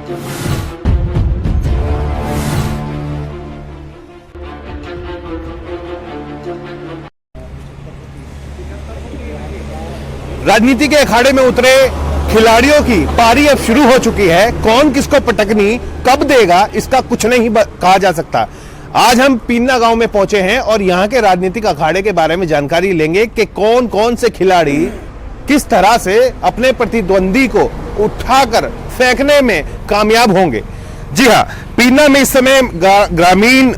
राजनीति के अखाड़े में उतरे खिलाड़ियों की पारी अब शुरू हो चुकी है। कौन किसको पटकनी कब देगा इसका कुछ नहीं कहा जा सकता। आज हम पीन्ना गांव में पहुंचे हैं और यहां के राजनीतिक अखाड़े के बारे में जानकारी लेंगे कि कौन कौन से खिलाड़ी किस तरह से अपने प्रतिद्वंदी को उठाकर फेंकने में कामयाब होंगे। जी हां, पीन्ना में इस समय ग्रामीण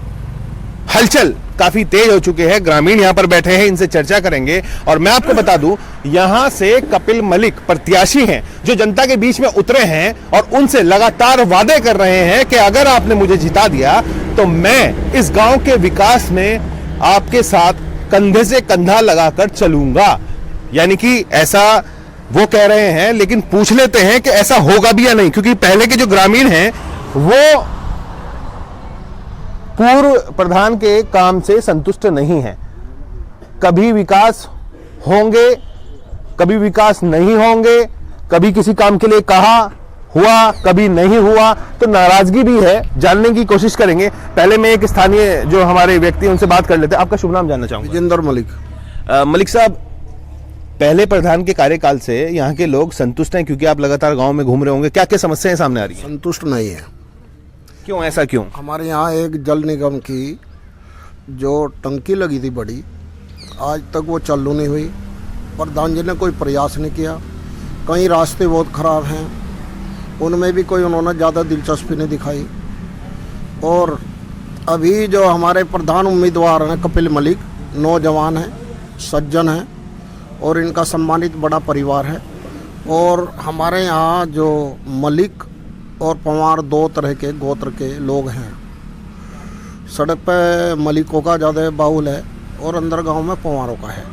हलचल काफी तेज हो चुके हैं। ग्रामीण यहां पर बैठे हैं, इनसे चर्चा करेंगे। और मैं आपको बता दूं, यहां से कपिल मलिक प्रत्याशी हैं जो जनता के बीच में उतरे हैं और उनसे लगातार वादे कर रहे हैं कि अगर आपने मुझे जिता दिया तो मैं इस गांव के विकास में आपके साथ कंधे से कंधा लगाकर चलूंगा। यानी कि ऐसा वो कह रहे हैं, लेकिन पूछ लेते हैं कि ऐसा होगा भी या नहीं, क्योंकि पहले के जो ग्रामीण हैं वो पूर्व प्रधान के काम से संतुष्ट नहीं है। कभी विकास होंगे, कभी विकास नहीं होंगे, कभी किसी काम के लिए कहा हुआ, कभी नहीं हुआ, तो नाराजगी भी है। जानने की कोशिश करेंगे। पहले मैं एक स्थानीय जो हमारे व्यक्ति उनसे बात कर लेते हैं। आपका शुभ नाम जानना चाहूंगा। विजेंद्र मलिक। मलिक साहब, पहले प्रधान के कार्यकाल से यहाँ के लोग संतुष्ट हैं, क्योंकि आप लगातार गांव में घूम रहे होंगे। क्या क्या समस्याएं सामने आ रही हैं? संतुष्ट नहीं है। क्यों, ऐसा क्यों? हमारे यहाँ एक जल निगम की जो टंकी लगी थी बड़ी, आज तक वो चालू नहीं हुई। प्रधान जी ने कोई प्रयास नहीं किया। कई रास्ते बहुत ख़राब हैं, उनमें भी कोई उन्होंने ज़्यादा दिलचस्पी नहीं दिखाई। और अभी जो हमारे प्रधान उम्मीदवार हैं कपिल मलिक, नौजवान हैं, सज्जन हैं और इनका सम्मानित बड़ा परिवार है। और हमारे यहाँ जो मलिक और पंवार दो तरह के गोत्र के लोग हैं। सड़क पे मलिकों का ज़्यादा बाहुल है और अंदर गांव में पंवारों का है।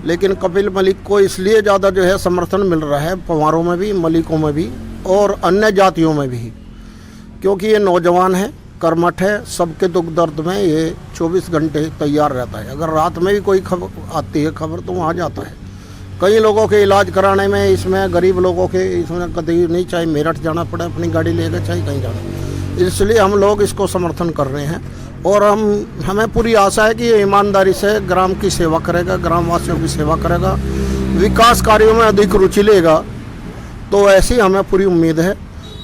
लेकिन कपिल मलिक को इसलिए ज़्यादा जो है समर्थन मिल रहा है, पंवारों में भी, मलिकों में भी और अन्य जातियों में भी, क्योंकि ये नौजवान है, कर्मठ है। सबके दुख दर्द में ये 24 घंटे तैयार रहता है। अगर रात में भी कोई खबर आती है खबर तो वहाँ जाता है। कई लोगों के इलाज कराने में, इसमें गरीब लोगों के इसमें कभी नहीं, चाहे मेरठ जाना पड़े अपनी गाड़ी लेकर, चाहे कहीं जाना। इसलिए हम लोग इसको समर्थन कर रहे हैं और हमें पूरी आशा है कि ये ईमानदारी से ग्राम की सेवा करेगा, ग्रामवासियों की सेवा करेगा, विकास कार्यों में अधिक रुचि लेगा। तो ऐसी हमें पूरी उम्मीद है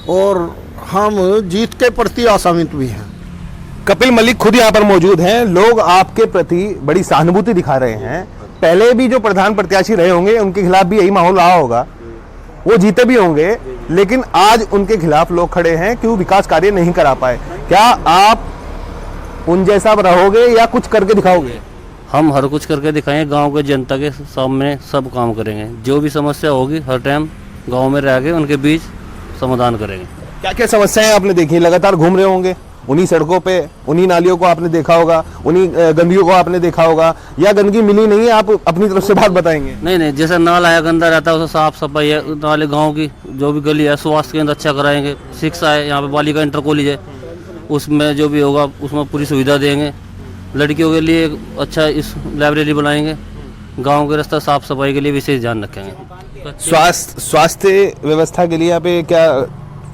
और हम जीत के प्रति आशान्वित भी हैं। कपिल मलिक खुद यहाँ पर मौजूद हैं। लोग आपके प्रति बड़ी सहानुभूति दिखा रहे हैं। पहले भी जो प्रधान प्रत्याशी रहे होंगे उनके खिलाफ भी यही माहौल रहा होगा, वो जीते भी होंगे, लेकिन आज उनके खिलाफ लोग खड़े हैं कि वो विकास कार्य नहीं करा पाए। क्या आप उन जैसा रहोगे या कुछ करके दिखाओगे? हम हर कुछ करके दिखाएंगे। गांव के जनता के सामने सब काम करेंगे। जो भी समस्या होगी हर टाइम गांव में रह के उनके बीच समाधान करेंगे। क्या क्या समस्याएं आपने देखी? लगातार घूम रहे होंगे उन्हीं सड़कों पे, उन्हीं नालियों को आपने देखा होगा, उन्हीं गंदगियों को आपने देखा होगा, या गंदगी मिली नहीं है? आप अपनी तरफ से बात बताएंगे। नहीं, जैसा नाला है गंदा रहता है उसे साफ सफाई है। नाले गांव की जो भी गली है, स्वास्थ्य केंद्र अच्छा कराएंगे। शिक्षा है, यहाँ पे बालिका इंटर कॉलेज है, उसमें जो भी होगा उसमें पूरी सुविधा देंगे। लड़कियों के लिए अच्छा इस लाइब्रेरी बनाएंगे। गाँव के रास्ता साफ सफाई के लिए विशेष ध्यान रखेंगे। स्वास्थ्य व्यवस्था के लिए यहाँ पे क्या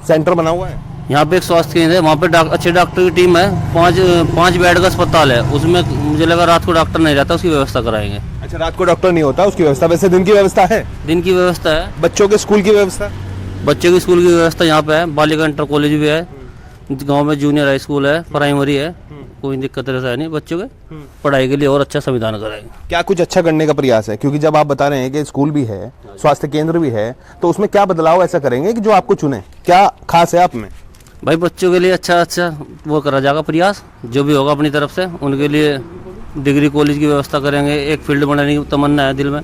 सेंटर बना हुआ है? यहाँ पे एक स्वास्थ्य केंद्र है, वहाँ पे अच्छे डॉक्टर की टीम है। पाँच बेड का अस्पताल है, उसमें मुझे लगा रात को डॉक्टर नहीं रहता, उसकी व्यवस्था कराएंगे। अच्छा, रात को डॉक्टर नहीं होता, उसकी व्यवस्था? वैसे दिन की व्यवस्था है? दिन की व्यवस्था है। बच्चों के स्कूल की व्यवस्था? बच्चों की स्कूल की व्यवस्था यहाँ पे है। बालिका इंटर कॉलेज भी है, गांव में जूनियर हाई स्कूल है, प्राइमरी है। कोई दिक्कत ऐसा है नहीं। बच्चों के पढ़ाई के लिए और अच्छा संविधान कराएंगे। क्या कुछ अच्छा करने का प्रयास है? क्योंकि जब आप बता रहे हैं कि स्कूल भी है, स्वास्थ्य केंद्र भी है, तो उसमें क्या बदलाव ऐसा करेंगे कि जो आपको चुने? क्या खास है आप में? भाई बच्चों के लिए अच्छा वो करा जाएगा प्रयास, जो भी होगा अपनी तरफ से। उनके लिए डिग्री कॉलेज की व्यवस्था करेंगे। एक फील्ड बनाने की तमन्ना है दिल में,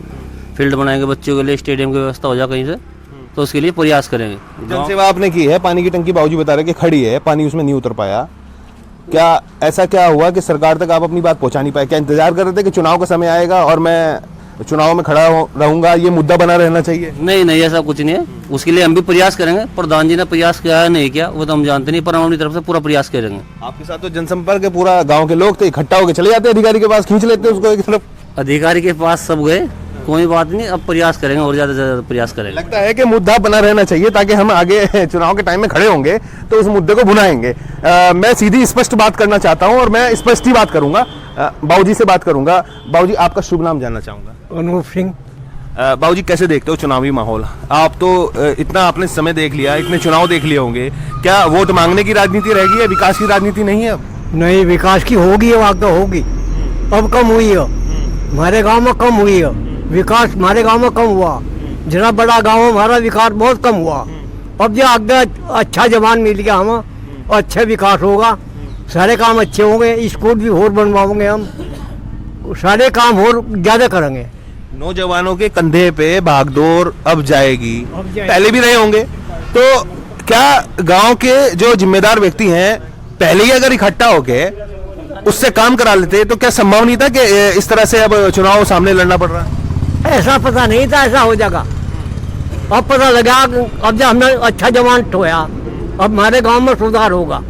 फील्ड बनाएंगे बच्चों के लिए, स्टेडियम की व्यवस्था हो जाए कहीं से, तो उसके लिए प्रयास करेंगे। जनसेवा आपने की है, पानी की टंकी बाबूजी बता रहे कि खड़ी है, पानी उसमें नहीं उतर पाया। क्या ऐसा क्या हुआ कि सरकार तक आप अपनी बात पहुंचा नहीं पाए? क्या इंतजार कर रहे थे कि चुनाव का समय आएगा और मैं चुनाव में खड़ा रहूंगा, ये मुद्दा बना रहना चाहिए? नहीं, ऐसा कुछ नहीं है। उसके लिए हम भी प्रयास करेंगे। प्रधान जी ने प्रयास किया है नहीं किया वो तो हम जानते नहीं, पर हम अपनी तरफ से पूरा प्रयास करेंगे। आपके साथ तो जनसंपर्क पूरा गाँव के लोग थे, इकट्ठा होकर चले जाते अधिकारी के पास, खींच लेते उसको एक तरफ। अधिकारी के पास सब गए, कोई बात नहीं, अब प्रयास करेंगे और ज़्यादा से ज़्यादा प्रयास करेंगे। लगता है कि मुद्दा बना रहना चाहिए ताकि हम आगे चुनाव के टाइम में खड़े होंगे तो उस मुद्दे को भुनाएंगे। मैं सीधी स्पष्ट बात करना चाहता हूं और मैं स्पष्ट ही बात करूंगा। बाबूजी से बात करूंगा। बाबूजी, आपका शुभ नाम जानना चाहूंगा। अनूप सिंह। बाबूजी, कैसे देखते हो चुनावी माहौल? आप तो इतना आपने समय देख लिया, इतने चुनाव देख लिए होंगे, क्या वोट मांगने की राजनीति रह गई है, विकास की राजनीति नहीं है अब? नहीं, विकास की होगी, अब तो होगी। अब कम हुई है, हमारे गांव में कम हुई है विकास, हमारे गांव में कम हुआ। जितना बड़ा गांव है हमारा, विकास बहुत कम हुआ। अब जो आगे अच्छा जवान मिल गया हमें, अच्छा विकास होगा, सारे काम अच्छे होंगे, स्कूल भी और बनवाओगे हम, सारे काम और ज्यादा करेंगे। नौजवानों के कंधे पे भागदौड़ अब जाएगी, पहले भी रहे होंगे, तो क्या गांव के जो जिम्मेदार व्यक्ति हैं पहले ही अगर इकट्ठा होके उससे काम करा लेते तो क्या संभव नहीं था कि इस तरह से अब चुनाव सामने लड़ना पड़ रहा है? ऐसा पता नहीं था ऐसा हो जाएगा, अब पता लगा। अब जब हमने अच्छा जवान ठोया, अब हमारे गांव में सुधार होगा,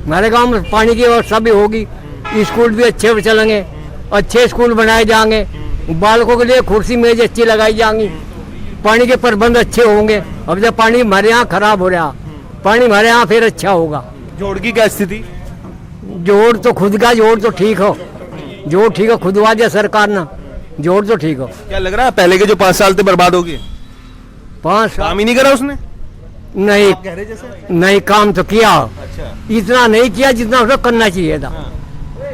हमारे गांव में पानी की व्यवस्था भी होगी, स्कूल भी अच्छे चलेंगे, अच्छे स्कूल बनाए जाएंगे, बालकों के लिए कुर्सी मेज अच्छी लगाई जाएंगी, पानी के प्रबंध अच्छे होंगे। अब जब पानी हमारे यहाँ खराब हो रहा, पानी हमारे यहाँ फिर अच्छा होगा। जोड़ की क्या स्थिति? जोड़ तो खुद का जोड़ तो ठीक हो, जोड़ ठीक हो, खुदवा दिया सरकार ने, जोड़ तो ठीक हो। क्या लग रहा है पहले के जो 5 साल थे बर्बाद हो गए? 5 साल काम ही नहीं करा उसने? नहीं, कह रहे जैसे? नहीं काम तो किया, अच्छा। इतना नहीं किया जितना उसे करना चाहिए था।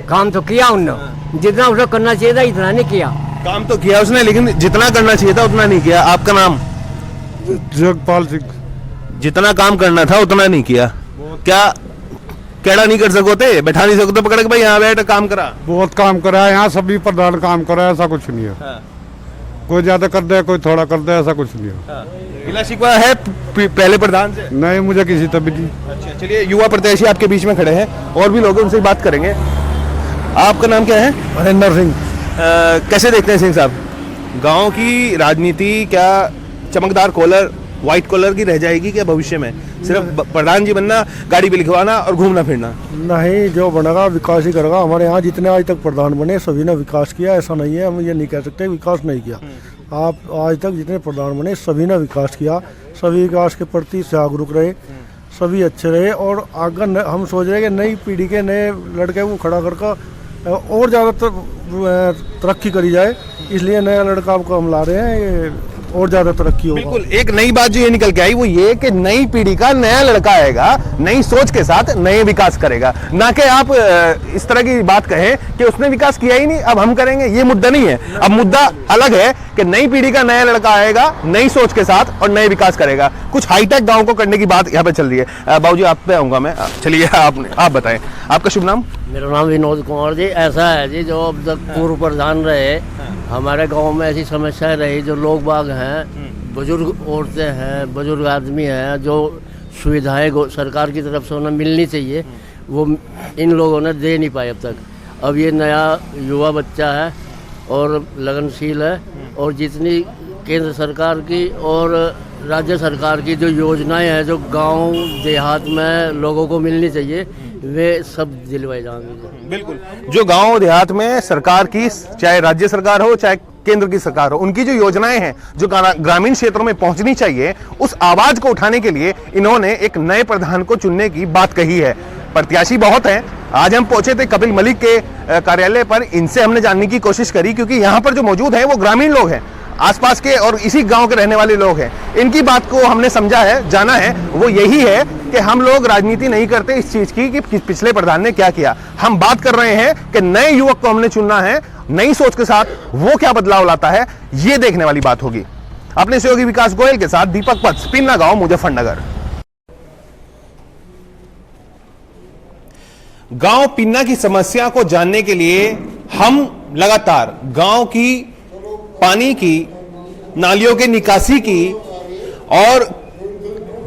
काम तो किया उन्होंने, जितना उसे करना चाहिए था इतना नहीं किया। काम तो किया उसने, लेकिन जितना करना चाहिए था उतना नहीं किया। आपका नाम? जगपाल सिंह। जितना काम करना था उतना नहीं किया। क्या केड़ा नहीं कर सकोते, बैठा नहीं सकते पकड़ के भाई यहाँ बैठ काम करा? बहुत काम करा है यहाँ, सभी प्रधान काम करा है, ऐसा कुछ नहीं है। कोई ज्यादा कर दे, कोई थोड़ा कर दे, ऐसा कुछ नहीं है। गिला शिकवा है पहले प्रधान से? नहीं, मुझे किसी तभी नहीं। अच्छा, चलिए, युवा प्रत्याशी आपके बीच में खड़े हैं और भी लोग हैं, उनसे बात करेंगे। आपका नाम क्या है? हरिंदर सिंह। कैसे देखते हैं सिंह साहब, गांव की राजनीति क्या चमकदार कॉलर, व्हाइट कॉलर की रह जाएगी क्या भविष्य में? सिर्फ प्रधान जी बनना, गाड़ी पे लिखवाना और घूमना फिरना? नहीं, जो बनेगा विकास ही करेगा। हमारे यहाँ जितने आज तक प्रधान बने सभी ने विकास किया, ऐसा नहीं है हम ये नहीं कह सकते विकास नहीं किया। आप आज तक जितने प्रधान बने सभी ने विकास किया, सभी विकास के प्रति जागरूक रहे, सभी अच्छे रहे। और आगे हम सोच रहे हैं कि नई पीढ़ी के नए लड़के को खड़ा करके और ज़्यादा तरक्की करी जाए, इसलिए नया लड़का को हम ला रहे हैं, ये और ज्यादा तरक्की होगा। बिल्कुल, एक नई बात जो ये निकल के आई वो ये कि नई पीढ़ी का नया लड़का आएगा, नई सोच के साथ नए विकास करेगा, ना कि आप इस तरह की बात कहें कि उसने विकास किया ही नहीं अब हम करेंगे। ये मुद्दा नहीं है, अब मुद्दा अलग है कि नई पीढ़ी का नया लड़का आएगा नई सोच के साथ और नए विकास करेगा। कुछ हाईटेक गांव को करने की बात यहाँ पे चल रही है। बाबूजी, आप पे आऊंगा मैं। चलिए, आप बताएं, आपका शुभ नाम? मेरा नाम विनोद कुमार जी। ऐसा है जी, जो अब तक पूर्व प्रधान रहे, हमारे गांव में ऐसी समस्याएं रही, जो लोग बाग हैं, बुजुर्ग औरतें हैं, बुजुर्ग आदमी हैं, जो सुविधाएं सरकार की तरफ से उन्हें मिलनी चाहिए वो इन लोगों ने दे नहीं पाए अब तक। अब ये नया युवा बच्चा है और लगनशील है, और जितनी केंद्र सरकार की और राज्य सरकार की जो योजनाएं हैं जो गांव देहात में लोगों को मिलनी चाहिए वे सब दिलवाए जाएंगे। बिल्कुल, जो गांव देहात में सरकार की, चाहे राज्य सरकार हो चाहे केंद्र की सरकार हो, उनकी जो योजनाएं हैं जो ग्रामीण क्षेत्रों में पहुंचनी चाहिए, उस आवाज को उठाने के लिए इन्होंने एक नए प्रधान को चुनने की बात कही है। प्रत्याशी बहुत हैं। आज हम पहुंचे थे कपिल मलिक के कार्यालय पर, इनसे हमने जानने की कोशिश करी क्योंकि यहाँ पर जो मौजूद हैं वो ग्रामीण लोग हैं, आसपास के और इसी गांव के रहने वाले लोग हैं। इनकी बात को हमने समझा है, जाना है, वो यही है कि हम लोग राजनीति नहीं करते इस चीज की कि पिछले प्रधान ने क्या किया। हम बात कर रहे हैं कि नए युवक को हमने चुनना है, नई सोच के साथ वो क्या बदलाव लाता है, ये देखने वाली बात होगी। अपने सहयोगी विकास गोयल के साथ दीपक पथ, पिन्ना गांव, मुजफ्फरनगर। गांव पिन्ना की समस्या को जानने के लिए हम लगातार गांव की पानी की, नालियों के निकासी की और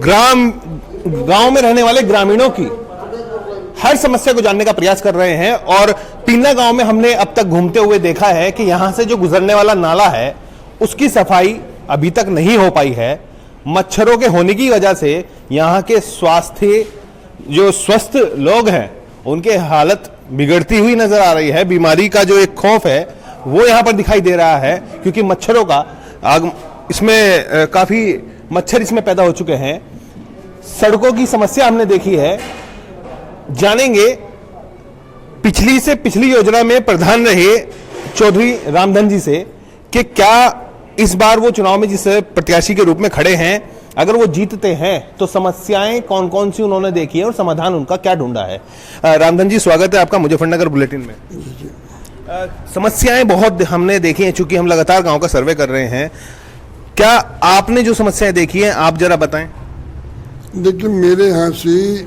गांव में रहने वाले ग्रामीणों की हर समस्या को जानने का प्रयास कर रहे हैं। और पिन्ना गांव में हमने अब तक घूमते हुए देखा है कि यहां से जो गुजरने वाला नाला है उसकी सफाई अभी तक नहीं हो पाई है। मच्छरों के होने की वजह से यहां के स्वस्थ लोग हैं उनके हालत बिगड़ती हुई नजर आ रही है। बीमारी का जो एक खौफ है वो यहाँ पर दिखाई दे रहा है, क्योंकि मच्छरों का आग इसमें काफी मच्छर इसमें पैदा हो चुके हैं। सड़कों की समस्या हमने देखी है। जानेंगे पिछली से पिछली योजना में प्रधान रहे चौधरी रामधन जी से कि क्या इस बार वो चुनाव में जिस प्रत्याशी के रूप में खड़े हैं, अगर वो जीतते हैं तो समस्याएं कौन कौन सी उन्होंने देखी है और समाधान उनका क्या ढूंढा है। रामधन जी, स्वागत है आपका मुजफ्फरनगर बुलेटिन में। समस्याएं बहुत हमने देखी हैं, चूंकि हम लगातार गांव का सर्वे कर रहे हैं। क्या आपने जो समस्याएं देखी हैं आप जरा बताएं। देखिए, मेरे यहाँ से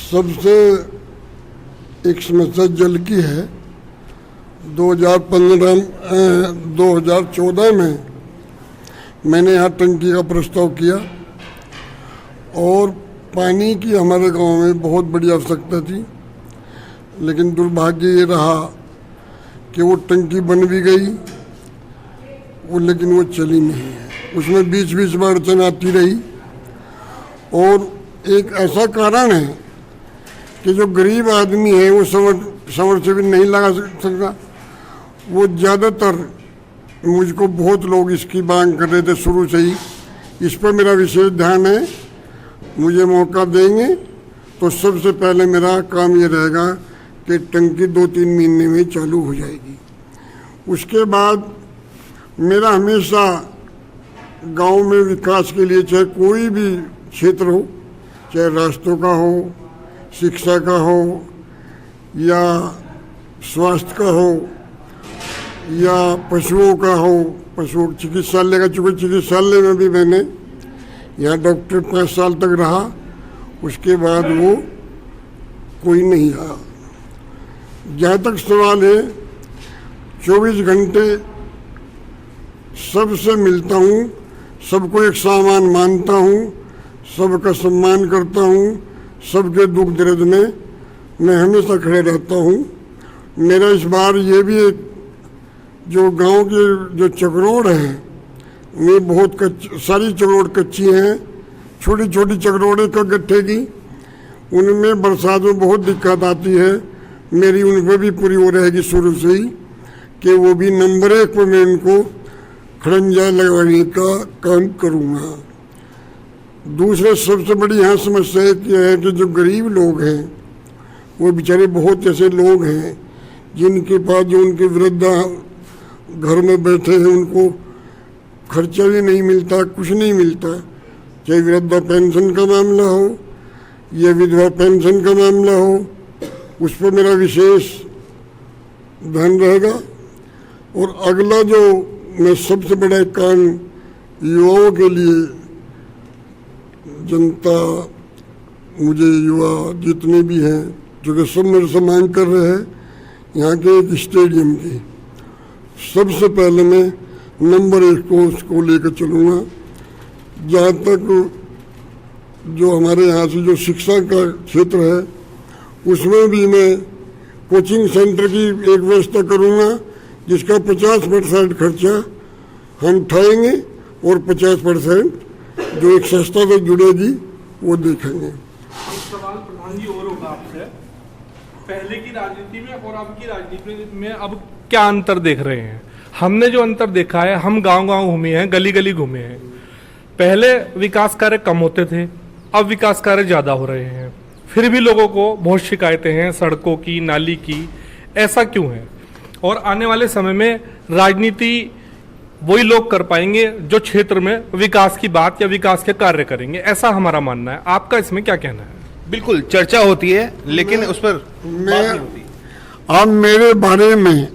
सबसे एक समस्या जल की है। 2014 में मैंने यहाँ टंकी का प्रस्ताव किया और पानी की हमारे गांव में बहुत बड़ी आवश्यकता थी, लेकिन दुर्भाग्य ये रहा कि वो टंकी बन भी गई लेकिन वो चली नहीं है। उसमें बीच बीच में अड़चन आती रही और एक ऐसा कारण है कि जो गरीब आदमी है वो समरसेबल नहीं लगा सकता। वो ज़्यादातर मुझको बहुत लोग इसकी मांग कर रहे थे शुरू से ही। इस पर मेरा विशेष ध्यान है। मुझे मौका देंगे तो सबसे पहले मेरा काम ये रहेगा कि टंकी 2-3 महीने में चालू हो जाएगी। उसके बाद मेरा हमेशा गांव में विकास के लिए चाहे कोई भी क्षेत्र हो, चाहे रास्तों का हो, शिक्षा का हो या स्वास्थ्य का हो या पशुओं का हो, पशुओं चिकित्सालय का, चूँकि चिकित्सालय में भी मैंने यहाँ डॉक्टर 5 साल तक रहा, उसके बाद वो कोई नहीं आया। जहाँ तक सवाल है, 24 घंटे सबसे मिलता हूँ, सबको एक सामान मानता हूँ, सबका सम्मान करता हूँ, सबके दुख दर्द में मैं हमेशा खड़े रहता हूँ। मेरा इस बार ये भी एक जो गांव के जो चकरोड़ हैं वे बहुत सारी चकरोड़ कच्ची हैं, छोटी छोटी चकरोड़े का गट्ठे की, उनमें बरसात में बहुत दिक्कत आती है। मेरी उन पर भी पूरी हो रहेगी शुरू से ही कि वो भी नंबर 1 पर मैं उनको खड़ंजा लगाने का काम करूँगा। दूसरा सबसे बड़ी यहाँ समस्या यह है कि जो गरीब लोग हैं वो बेचारे बहुत ऐसे लोग हैं जिनके पास जो उनके वृद्धा घर में बैठे हैं, उनको खर्चा भी नहीं मिलता, कुछ नहीं मिलता। चाहे वृद्धा पेंशन का मामला हो या विधवा पेंशन का मामला हो, उस पर मेरा विशेष ध्यान रहेगा। और अगला जो मैं सबसे बड़ा काम युवाओं के लिए, जनता मुझे युवा जितने भी हैं जो कि सब मेरे से मांग कर रहे हैं यहाँ के एक स्टेडियम की, सबसे पहले मैं नंबर 1 को उसको लेकर चलूँगा। जहाँ तक जो हमारे यहाँ से जो शिक्षा का क्षेत्र है उसमें भी मैं कोचिंग सेंटर की एक व्यवस्था करूँगा जिसका 50% खर्चा हम उठाएंगे और 50% जो एक संस्था से जुड़ेगी वो देखेंगे। सवाल प्रधान जी और होगा आपसे, पहले की राजनीति में और अब की राजनीति में अब क्या अंतर देख रहे हैं? हमने जो अंतर देखा है, हम गांव-गांव घूमे हैं, गली गली घूमे हैं। पहले विकास कार्य कम होते थे, अब विकास कार्य ज्यादा हो रहे हैं, फिर भी लोगों को बहुत शिकायतें हैं सड़कों की, नाली की। ऐसा क्यों है? और आने वाले समय में राजनीति वही लोग कर पाएंगे जो क्षेत्र में विकास की बात या विकास के कार्य करेंगे, ऐसा हमारा मानना है। आपका इसमें क्या कहना है? बिल्कुल चर्चा होती है लेकिन उस पर बात नहीं होती। अब मेरे बारे में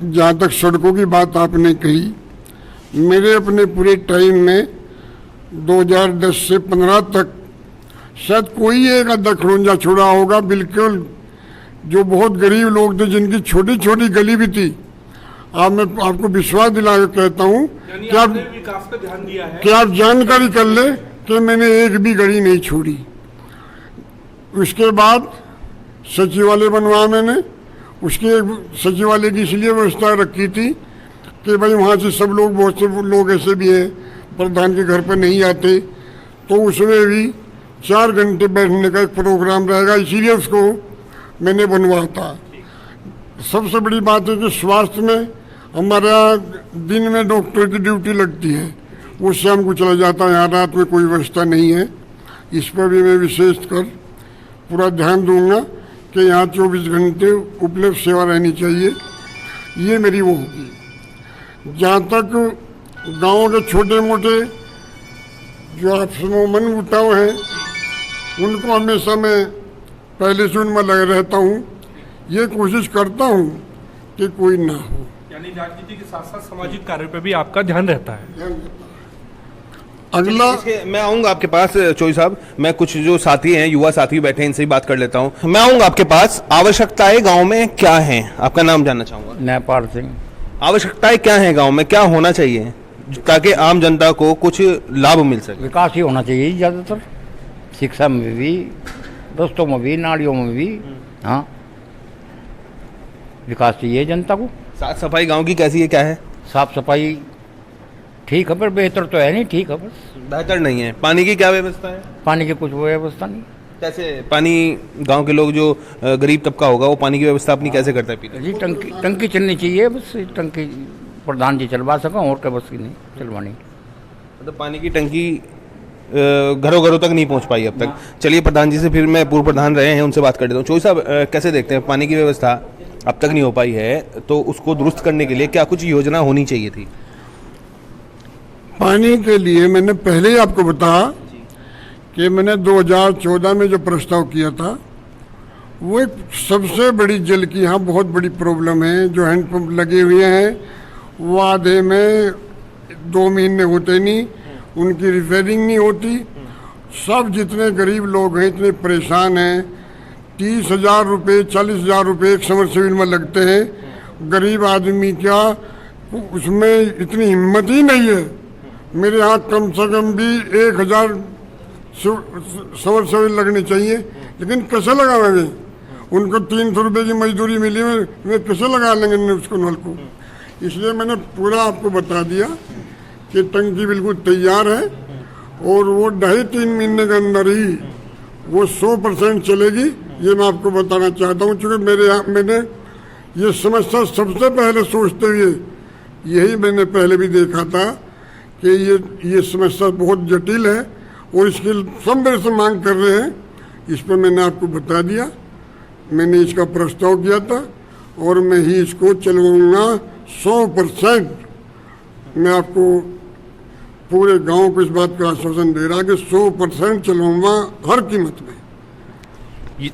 जहाँ तक सड़कों की बात आपने कही, मेरे अपने पूरे टाइम में 2010 से 15 तक शायद कोई एक आधा खड़ूंजा छोड़ा होगा। बिल्कुल जो बहुत गरीब लोग थे जिनकी छोटी छोटी गली भी थी, अब मैं आपको विश्वास दिला के कहता हूँ कि आप विकास पे ध्यान दिया है, कि आप जानकारी कर ले कि मैंने एक भी गली नहीं छोड़ी। उसके बाद सचिवालय बनवाया मैंने, उसके सचिवालय की इसलिए व्यवस्था रखी थी कि भाई वहाँ से सब लोग, बहुत से लोग ऐसे भी हैं प्रधान के घर पर नहीं आते, तो उसमें भी 4 घंटे बैठने का एक प्रोग्राम रहेगा, इसीलिए उसको मैंने बनवाया था। सबसे बड़ी बात है कि स्वास्थ्य में हमारे यहाँ दिन में डॉक्टर की ड्यूटी लगती है, वो शाम को चला जाता है, यहाँ रात में कोई व्यवस्था नहीं है। इस पर भी मैं विशेष कर पूरा ध्यान दूंगा कि यहाँ 24 घंटे उपलब्ध सेवा रहनी चाहिए, ये मेरी वो होगी। जहाँ तक गाँव के छोटे मोटे जो आपस में मन मुटाव हैं, उनको हमेशा मैं पहले से उनमें लगे रहता हूँ, ये कोशिश करता हूँ कि कोई ना हो। यानी राजनीति के साथ साथ सामाजिक कार्य पे भी आपका ध्यान रहता है। अगला मैं आऊंगा आपके पास चोई साहब, मैं कुछ जो साथी हैं, युवा साथी बैठे हैं, इनसे ही बात कर लेता हूं। मैं आऊंगा आपके पास। आवश्यकताएं गांव में क्या हैं, आपका नाम जानना चाहूंगा। नेपाल सिंह। आवश्यकताएं क्या हैं गांव में, क्या होना चाहिए ताकि आम जनता को कुछ लाभ मिल सके? विकास ही होना चाहिए ज़्यादातर, शिक्षा में भी, रस्तों में भी, नालियों में भी। हाँ, विकास चाहिए जनता को। साफ सफाई गांव की कैसी है, क्या है? साफ सफाई ठीक है, पर बेहतर तो है नहीं, ठीक है, बस बेहतर नहीं है। पानी की क्या व्यवस्था है? पानी की कुछ व्यवस्था नहीं। कैसे पानी, गांव के लोग जो गरीब तबका होगा वो पानी की व्यवस्था अपनी कैसे करता है पीते? जी टंकी चलनी चाहिए, बस टंकी प्रधान जी चलवा सका, और क्या बस की नहीं चलवानी। मतलब पानी की टंकी घरों घरों तक नहीं पहुंच पाई अब तक। चलिए प्रधान जी से फिर मैं पूर्व प्रधान रहे हैं, उनसे बात कर देता हूँ। चोई साहब, कैसे देखते हैं पानी की व्यवस्था अब तक नहीं हो पाई है, तो उसको दुरुस्त करने के लिए क्या कुछ योजना होनी चाहिए थी? पानी के लिए मैंने पहले ही आपको बताया कि मैंने 2014 में जो प्रस्ताव किया था, वो एक सबसे बड़ी जल की यहाँ बहुत बड़ी प्रॉब्लम है। जो हैंडपम्प लगे हुए हैं वो आधे में 2 महीने होते नहीं, उनकी रिपेयरिंग नहीं होती। सब जितने गरीब लोग हैं इतने परेशान हैं। 30,000 रुपये 40,000 रुपये एक समरसेबिल में लगते हैं। गरीब आदमी क्या उसमें इतनी हिम्मत ही नहीं है। मेरे यहाँ कम से कम भी 1,000 समरसेबिल लगने चाहिए, लेकिन कैसे लगावेंगे? उनको 300 रुपये की मजदूरी मिली, वे कैसे लगा लेंगे उसको नल को? इसलिए मैंने पूरा आपको बता दिया कि टंकी बिल्कुल तैयार है और वो 2.5-3 महीने के अंदर ही वो 100% चलेगी। ये मैं आपको बताना चाहता हूँ, क्योंकि मेरे यहाँ मैंने ये समस्या सबसे पहले सोचते हुए यही मैंने पहले भी देखा था कि ये समस्या बहुत जटिल है और इसकी सब मेरे से मांग कर रहे हैं। इस पर मैंने आपको बता दिया, मैंने इसका प्रस्ताव किया था और मैं ही इसको चलवाऊँगा 100%। मैं आपको पूरे गांव को इस बात का आश्वासन दे रहा कि 100% चलवाऊंगा हर कीमत में।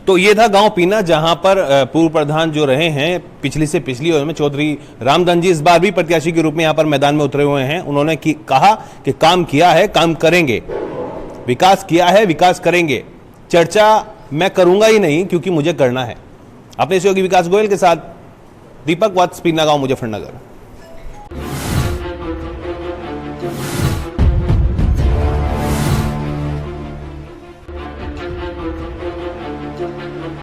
तो ये था गांव पीना, जहां पर पूर्व प्रधान जो रहे हैं पिछली से पिछली ओर में चौधरी रामधन जी इस बार भी प्रत्याशी के रूप में यहां पर मैदान में उतरे हुए हैं। उन्होंने कहा कि काम किया है, काम करेंगे, विकास किया है, विकास करेंगे। चर्चा मैं करूंगा ही नहीं क्योंकि मुझे करना है। अपने सहयोगी विकास गोयल के साथ दीपक वत्स, पीना गांव, मुजफ्फरनगर।